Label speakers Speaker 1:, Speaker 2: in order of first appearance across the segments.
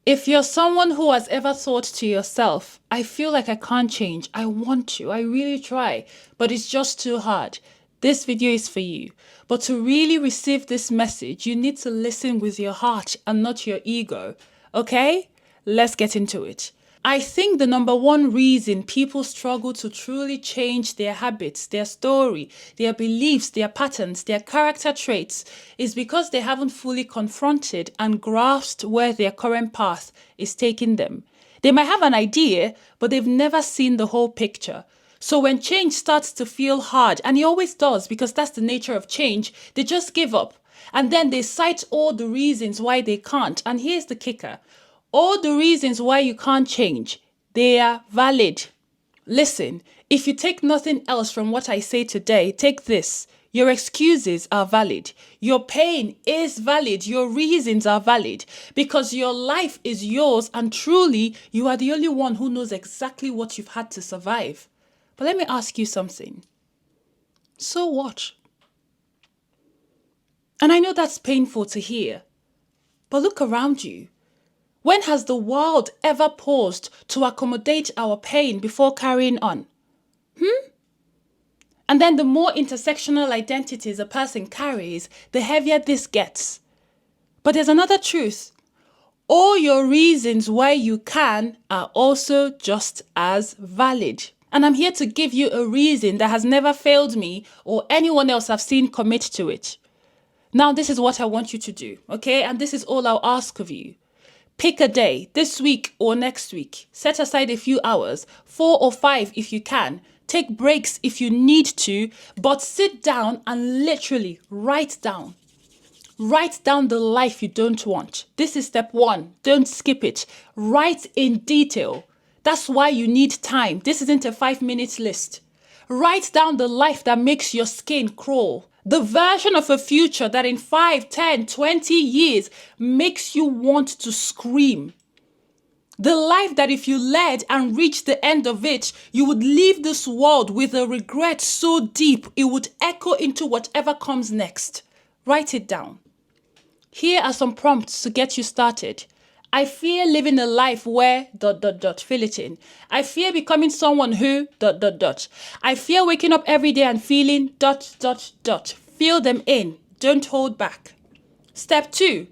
Speaker 1: If you're someone who has ever thought to yourself, I feel like I can't change, I want to, I really try, but it's just too hard, this video is for you. But to really receive this message, you need to listen with your heart and not your ego. Okay? Let's get into it. I think the number one reason people struggle to truly change their habits, their story, their beliefs, their patterns, their character traits is because they haven't fully confronted and grasped where their current path is taking them. They might have an idea, but they've never seen the whole picture. So when change starts to feel hard, and it always does because that's the nature of change, they just give up. And then they cite all the reasons why they can't. And here's the kicker. All the reasons why you can't change, they are valid. Listen, if you take nothing else from what I say today, take this. Your excuses are valid. Your pain is valid. Your reasons are valid because your life is yours and truly you are the only one who knows exactly what you've had to survive. But let me ask you something. So what? And I know that's painful to hear, but look around you. When has the world ever paused to accommodate our pain before carrying on? And then the more intersectional identities a person carries, the heavier this gets. But there's another truth. All your reasons why you can are also just as valid. And I'm here to give you a reason that has never failed me or anyone else I've seen commit to it. Now, this is what I want you to do, okay? And this is all I'll ask of you. Pick a day, this week or next week. Set aside a few hours, 4 or 5 if you can. Take breaks if you need to, but sit down and literally write down. Write down the life you don't want. This is step 1. Don't skip it. Write in detail. That's why you need time. This isn't a 5-minute list. Write down the life that makes your skin crawl. The version of a future that in 5, 10, 20 years makes you want to scream. The life that if you led and reached the end of it, you would leave this world with a regret so deep it would echo into whatever comes next. Write it down. Here are some prompts to get you started. I fear living a life where ... fill it in. I fear becoming someone who ... I fear waking up every day and feeling ... Fill them in. Don't hold back. Step 2.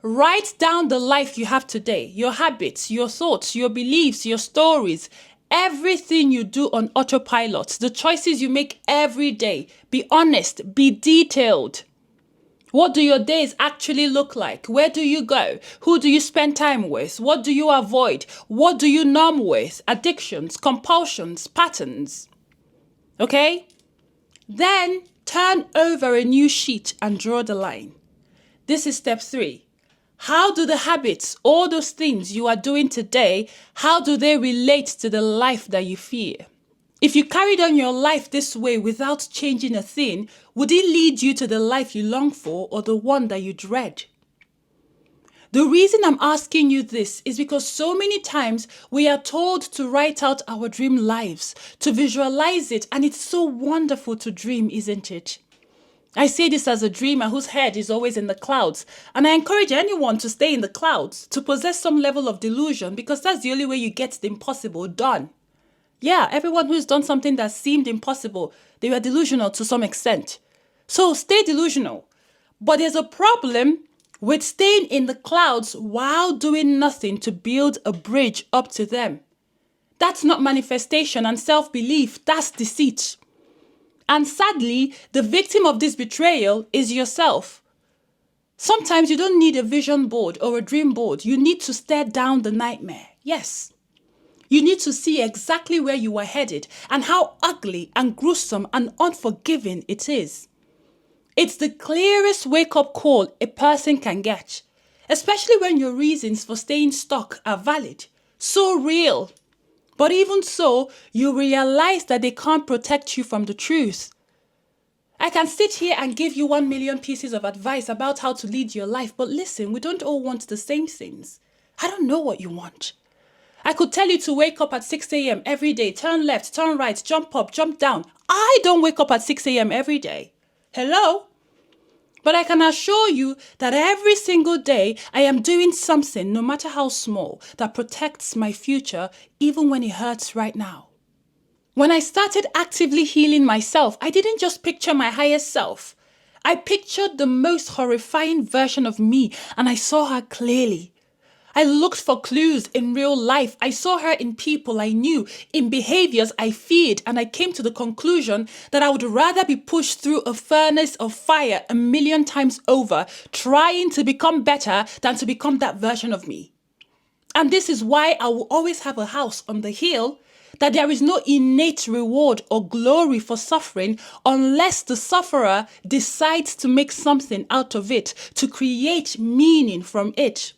Speaker 1: Write down the life you have today, your habits, your thoughts, your beliefs, your stories, everything you do on autopilot, the choices you make every day. Be honest, be detailed. What do your days actually look like? Where do you go? Who do you spend time with? What do you avoid? What do you numb with? Addictions, compulsions, patterns. Okay? Then turn over a new sheet and draw the line. This is step 3. How do the habits, all those things you are doing today, how do they relate to the life that you fear? If you carried on your life this way without changing a thing, would it lead you to the life you long for or the one that you dread? The reason I'm asking you this is because so many times we are told to write out our dream lives, to visualize it, and it's so wonderful to dream, isn't it? I say this as a dreamer whose head is always in the clouds, and I encourage anyone to stay in the clouds, to possess some level of delusion, because that's the only way you get the impossible done. Yeah, everyone who's done something that seemed impossible, they were delusional to some extent. So stay delusional. But there's a problem with staying in the clouds while doing nothing to build a bridge up to them. That's not manifestation and self-belief, that's deceit. And sadly, the victim of this betrayal is yourself. Sometimes you don't need a vision board or a dream board. You need to stare down the nightmare. Yes. You need to see exactly where you are headed and how ugly and gruesome and unforgiving it is. It's the clearest wake-up call a person can get, especially when your reasons for staying stuck are valid, so real. But even so, you realize that they can't protect you from the truth. I can sit here and give you 1 million pieces of advice about how to lead your life, but listen, we don't all want the same things. I don't know what you want. I could tell you to wake up at 6 a.m. every day, turn left, turn right, jump up, jump down. I don't wake up at 6 a.m. every day. Hello? But I can assure you that every single day I am doing something, no matter how small, that protects my future, even when it hurts right now. When I started actively healing myself, I didn't just picture my highest self. I pictured the most horrifying version of me, and I saw her clearly. I looked for clues in real life. I saw her in people I knew, in behaviors I feared, and I came to the conclusion that I would rather be pushed through a furnace of fire 1,000,000 times over, trying to become better than to become that version of me. And this is why I will always have a house on the hill, that there is no innate reward or glory for suffering unless the sufferer decides to make something out of it, to create meaning from it.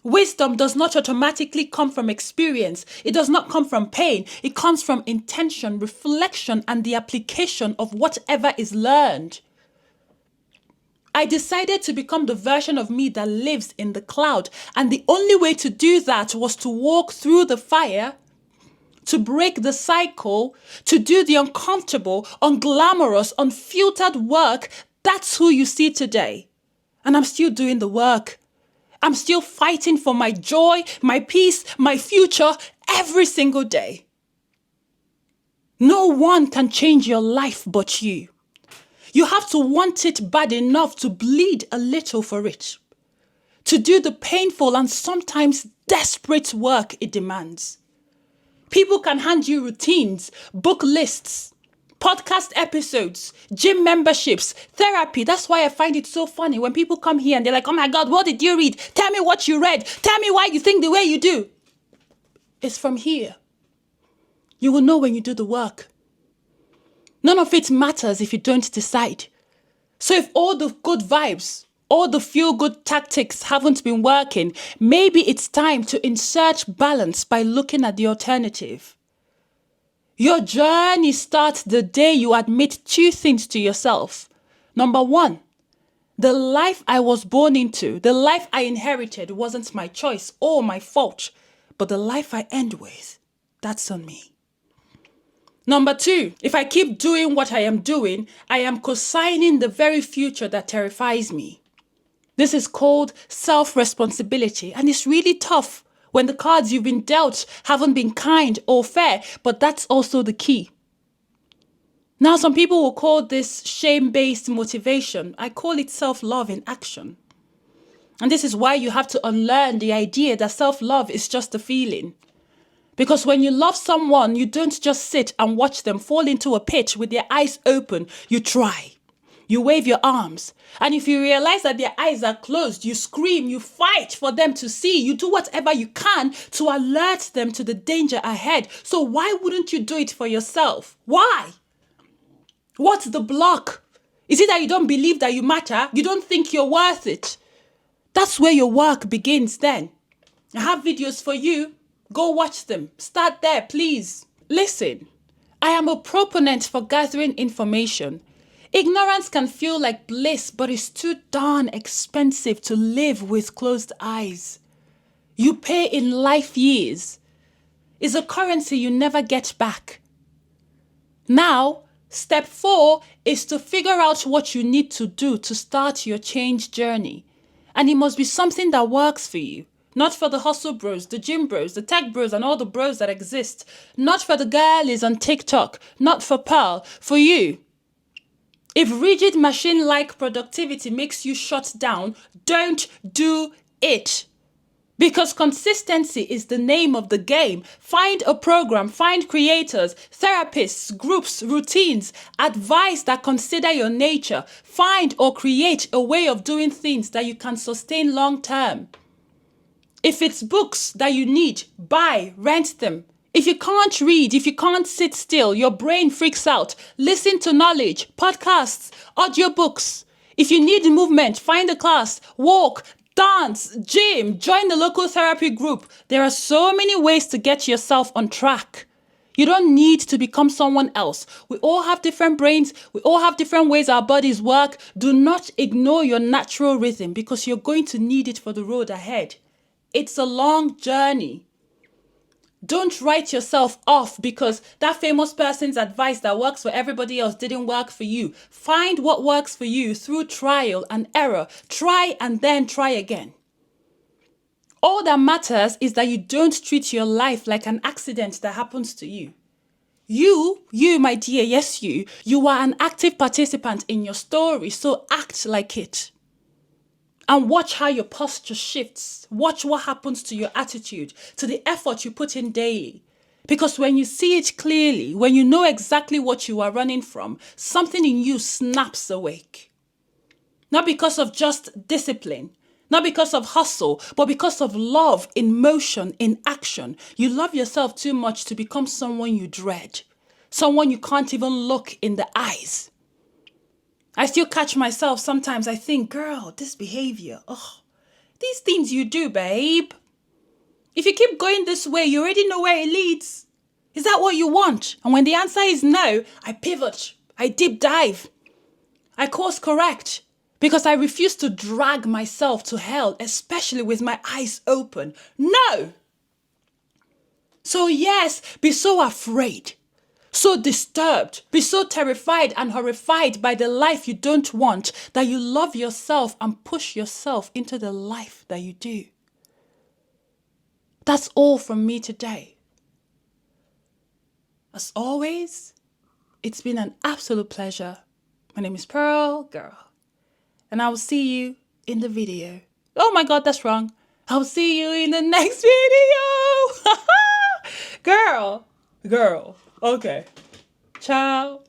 Speaker 1: Wisdom does not automatically come from experience. It does not come from pain. It comes from intention, reflection, and the application of whatever is learned. I decided to become the version of me that lives in the cloud, and the only way to do that was to walk through the fire, to break the cycle, to do the uncomfortable, unglamorous, unfiltered work. That's who you see today. And I'm still doing the work. I'm still fighting for my joy, my peace, my future every single day. No one can change your life but you. You have to want it bad enough to bleed a little for it, to do the painful and sometimes desperate work it demands. People can hand you routines, book lists, podcast episodes, gym memberships, therapy. That's why I find it so funny when people come here and they're like, oh my God, what did you read? Tell me what you read. Tell me why you think the way you do. It's from here. You will know when you do the work. None of it matters if you don't decide. So if all the good vibes, all the feel-good tactics haven't been working, maybe it's time to insert balance by looking at the alternative. Your journey starts the day you admit 2 things to yourself. Number 1, the life I was born into, the life I inherited wasn't my choice or my fault, but the life I end with, that's on me. Number 2, if I keep doing what I am doing, I am co-signing the very future that terrifies me. This is called self-responsibility, and it's really tough when the cards you've been dealt haven't been kind or fair, but that's also the key. Now, some people will call this shame-based motivation. I call it self-love in action. And this is why you have to unlearn the idea that self-love is just a feeling. Because when you love someone, you don't just sit and watch them fall into a pit with their eyes open. You try. You wave your arms. And if you realize that their eyes are closed, you scream, you fight for them to see. You do whatever you can to alert them to the danger ahead. So why wouldn't you do it for yourself? Why? What's the block? Is it that you don't believe that you matter? You don't think you're worth it? That's where your work begins then. I have videos for you. Go watch them. Start there, please. Listen, I am a proponent for gathering information. Ignorance can feel like bliss, but it's too darn expensive to live with closed eyes. You pay in life years. It's a currency you never get back. Now, step 4 is to figure out what you need to do to start your change journey. And it must be something that works for you. Not for the hustle bros, the gym bros, the tech bros, and all the bros that exist. Not for the girlies on TikTok. Not for Pearl. For you. If rigid machine-like productivity makes you shut down, don't do it. Because consistency is the name of the game. Find a program, find creators, therapists, groups, routines, advice that consider your nature. Find or create a way of doing things that you can sustain long-term. If it's books that you need, buy, rent them. If you can't read, if you can't sit still, your brain freaks out. Listen to knowledge, podcasts, audiobooks. If you need movement, find a class, walk, dance, gym, join the local therapy group. There are so many ways to get yourself on track. You don't need to become someone else. We all have different brains. We all have different ways our bodies work. Do not ignore your natural rhythm because you're going to need it for the road ahead. It's a long journey. Don't write yourself off because that famous person's advice that works for everybody else didn't work for you. Find what works for you through trial and error. Try and then try again. All that matters is that you don't treat your life like an accident that happens to you. You, my dear, yes, you are an active participant in your story, so act like it. And watch how your posture shifts. Watch what happens to your attitude, to the effort you put in daily. Because when you see it clearly, when you know exactly what you are running from, something in you snaps awake. Not because of just discipline, not because of hustle, but because of love in motion, in action. You love yourself too much to become someone you dread, someone you can't even look in the eyes. I still catch myself sometimes. I think, girl, this behavior, these things you do, babe. If you keep going this way, you already know where it leads. Is that what you want? And when the answer is no, I pivot. I deep dive. I course correct. Because I refuse to drag myself to hell, especially with my eyes open. No! So yes, be so afraid, so disturbed, be so terrified and horrified by the life you don't want that you love yourself and push yourself into the life that you do. That's all from me today. As always, it's been an absolute pleasure. My name is Pearl Girl. And I will see you in the video. Oh my God, that's wrong. I'll see you in the next video. Girl. Okay. Ciao.